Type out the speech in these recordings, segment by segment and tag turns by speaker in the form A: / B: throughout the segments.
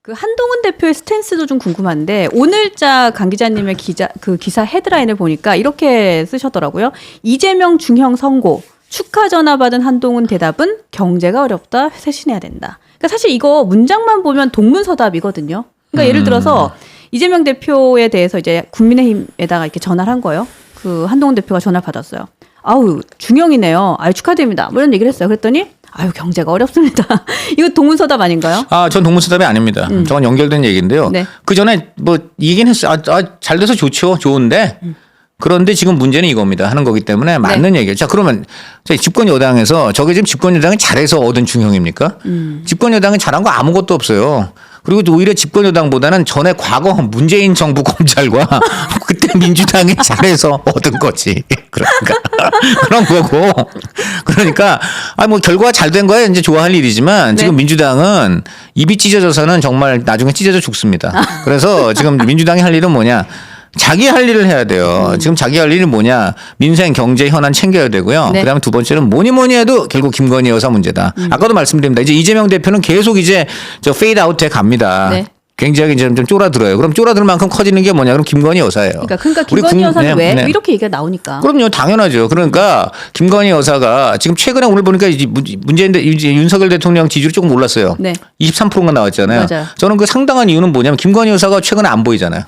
A: 그 한동훈 대표의 스탠스도 좀 궁금한데 오늘자 강 기자님의 기사 헤드라인을 보니까 이렇게 쓰셨더라고요. 이재명 중형 선고 축하 전화 받은 한동훈 대답은 경제가 어렵다 쇄신해야 된다. 그러니까 사실 이거 문장만 보면 동문서답이거든요. 그러니까 예를 들어서 이재명 대표에 대해서 이제 국민의힘에다가 이렇게 전화를 한 거예요. 그 한동훈 대표가 전화를 받았어요. 아우 중형이네요. 아유 축하드립니다. 뭐 이런 얘기를 했어요. 그랬더니 아유 경제가 어렵습니다. 이거 동문서답 아닌가요?
B: 전 동문서답이 아닙니다. 저건 연결된 얘기인데요. 네. 그 전에 뭐 얘기는 했어요. 잘 돼서 좋죠. 좋은데 그런데 지금 문제는 이겁니다. 하는 거기 때문에 맞는 얘기예요. 자 그러면 집권 여당에서 저게 지금 집권 여당이 잘해서 얻은 중형입니까? 집권 여당이 잘한 거 아무것도 없어요. 그리고 오히려 집권 여당보다는 전에 과거 문재인 정부 검찰과 그때 민주당이 잘해서 얻은 거지. 그러니까 그런 거고. 그러니까 뭐 결과가 잘 된 거야 이제 좋아할 일이지만 지금 민주당은 입이 찢어져서는 정말 나중에 찢어져 죽습니다. 그래서 지금 민주당이 할 일은 뭐냐? 자기 할 일을 해야 돼요. 지금 자기 할 일은 뭐냐? 민생, 경제, 현안 챙겨야 되고요. 네. 그다음에 두 번째는 뭐니 해도 결국 김건희 여사 문제다. 아까도 말씀드립니다. 이제 이재명 대표는 계속 이제 페이드 아웃해 갑니다. 네. 굉장히 이제 좀 쫄아들어요. 그럼 쫄아들 만큼 커지는 게 뭐냐? 그럼 김건희 여사예요.
A: 그러니까 김건희 여사는 왜? 이렇게 얘기가 나오니까.
B: 그럼요. 당연하죠. 그러니까 김건희 여사가 지금 최근에 오늘 보니까 윤석열 대통령 지지율이 조금 올랐어요. 네. 23%가 나왔잖아요. 맞아요. 저는 그 상당한 이유는 뭐냐면 김건희 여사가 최근에 안 보이잖아요.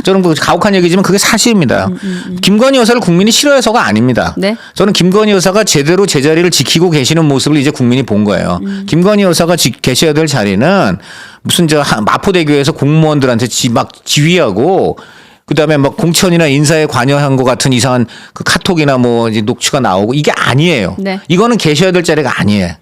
B: 저는 그 가혹한 얘기지만 그게 사실입니다. 김건희 여사를 국민이 싫어해서가 아닙니다. 네? 저는 김건희 여사가 제대로 제자리를 지키고 계시는 모습을 이제 국민이 본 거예요. 김건희 여사가 계셔야 될 자리는 무슨 마포대교에서 공무원들한테 막 지휘하고 그다음에 막 공천이나 인사에 관여한 것 같은 이상한 그 카톡이나 뭐 이제 녹취가 나오고 이게 아니에요. 네. 이거는 계셔야 될 자리가 아니에요.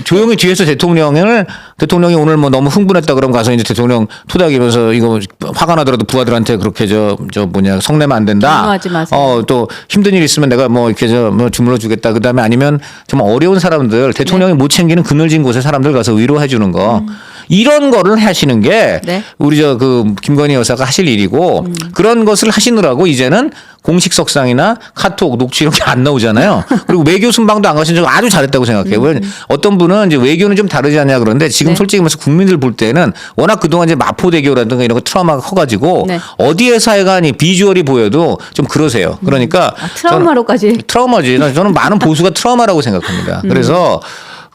B: 조용히 뒤에서 대통령이 오늘 뭐 너무 흥분했다 그러면 가서 이제 대통령 토닥이면서 이거 화가 나더라도 부하들한테 그렇게 성내면 안 된다.
A: 분노하지 마세요.
B: 또 힘든 일 있으면 내가 뭐 이렇게 뭐 주물러 주겠다. 그다음에 아니면 정말 어려운 사람들 대통령이 못 챙기는 그늘진 곳에 사람들 가서 위로해 주는 거. 이런 거를 하시는 게 우리 그 김건희 여사가 하실 일이고 그런 것을 하시느라고 이제는 공식석상이나 카톡, 녹취 이렇게 안 나오잖아요. 그리고 외교 순방도 안 가신 적 아주 잘했다고 생각해요. 어떤 분은 이제 외교는 좀 다르지 않냐 그러는데 지금 솔직히 말해서 국민들 볼 때는 워낙 그동안 이제 마포대교라든가 이런 거 트라우마가 커가지고 어디에서 하여간 비주얼이 보여도 좀 그러세요. 그러니까
A: 트라우마로까지.
B: 트라우마지. 저는 많은 보수가 트라우마라고 생각합니다. 그래서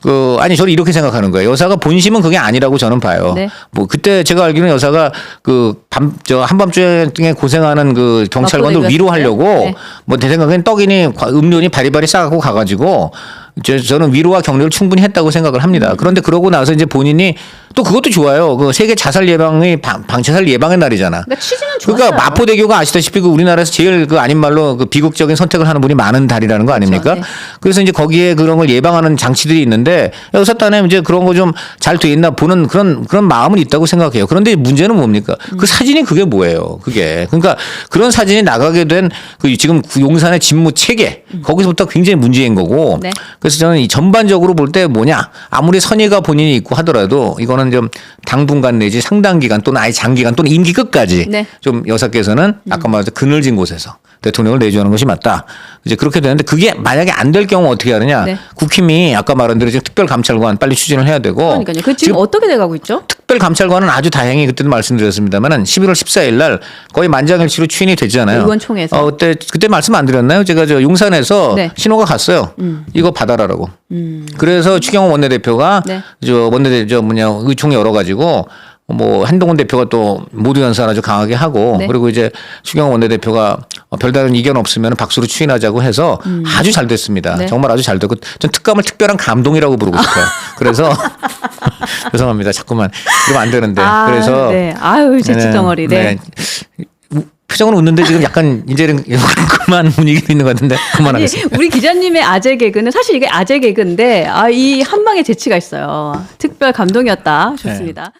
B: 저는 이렇게 생각하는 거예요. 여사가 본심은 그게 아니라고 저는 봐요. 네. 뭐 그때 제가 알기로는 여사가 한밤중에 고생하는 그 경찰관들 위로하려고 뭐 제 생각엔 떡이니 음료니 바리바리 싸갖고 가가지고 저는 위로와 격려를 충분히 했다고 생각을 합니다. 그런데 그러고 나서 이제 본인이 또 그것도 좋아요. 그 세계 자살 예방이 방자살 예방의 날이잖아.
A: 그러니까 취지는 좋았어요.
B: 그러니까 마포대교가 아시다시피 그 우리나라에서 제일 그 아닌 말로 그 비극적인 선택을 하는 분이 많은 달이라는 거 아닙니까? 그렇죠. 네. 그래서 이제 거기에 그런 걸 예방하는 장치들이 있는데 여사단에 이제 그런 거 좀 잘 돼 있나 보는 그런 마음은 있다고 생각해요. 그런데 문제는 뭡니까? 그 사진이 그게 뭐예요? 그게 그러니까 그런 사진이 나가게 된 그 지금 용산의 직무 체계 거기서부터 굉장히 문제인 거고. 네. 그래서 저는 이 전반적으로 볼 때 뭐냐 아무리 선의가 본인이 있고 하더라도 이거는 좀 당분간 내지 상당 기간 또는 아예 장기간 또는 임기 끝까지 좀 여사께서는 아까 말했던 그늘진 곳에서 대통령을 내주하는 것이 맞다. 이제 그렇게 되는데 그게 만약에 안 될 경우 어떻게 하느냐? 국힘이 아까 말한 대로 지금 특별감찰관 빨리 추진을 해야 되고.
A: 그러니까요. 그 지금 어떻게 돼가고 있죠?
B: 특별감찰관은 아주 다행히 그때도 말씀드렸습니다만은 11월 14일 날 거의 만장일치로 추인이 되잖아요.
A: 의원총회에서.
B: 그때 말씀 안 드렸나요? 제가 용산에서 신호가 갔어요. 이거 받아라라고. 그래서 추경호 원내대표가 의총이 열어가지고. 뭐 한동훈 대표가 또 모두 연설 아주 강하게 하고 그리고 이제 추경호 원내대표가 별다른 이견 없으면 박수로 추인하자고 해서 아주 잘 됐습니다. 정말 아주 잘 됐고 전 특감을 특별한 감동이라고 부르고 싶어요. 그래서 죄송합니다. 자꾸만 이러면 안 되는데 그래서
A: 아유 재치덩어리.
B: 표정은 웃는데 지금 약간 이제는 그만 분위기도 있는 것 같은데 그만하겠습니다.
A: 우리 기자님의 아재 개그는 사실 이게 아재 개그인데 이 한 방에 재치가 있어요. 특별 감동이었다. 좋습니다.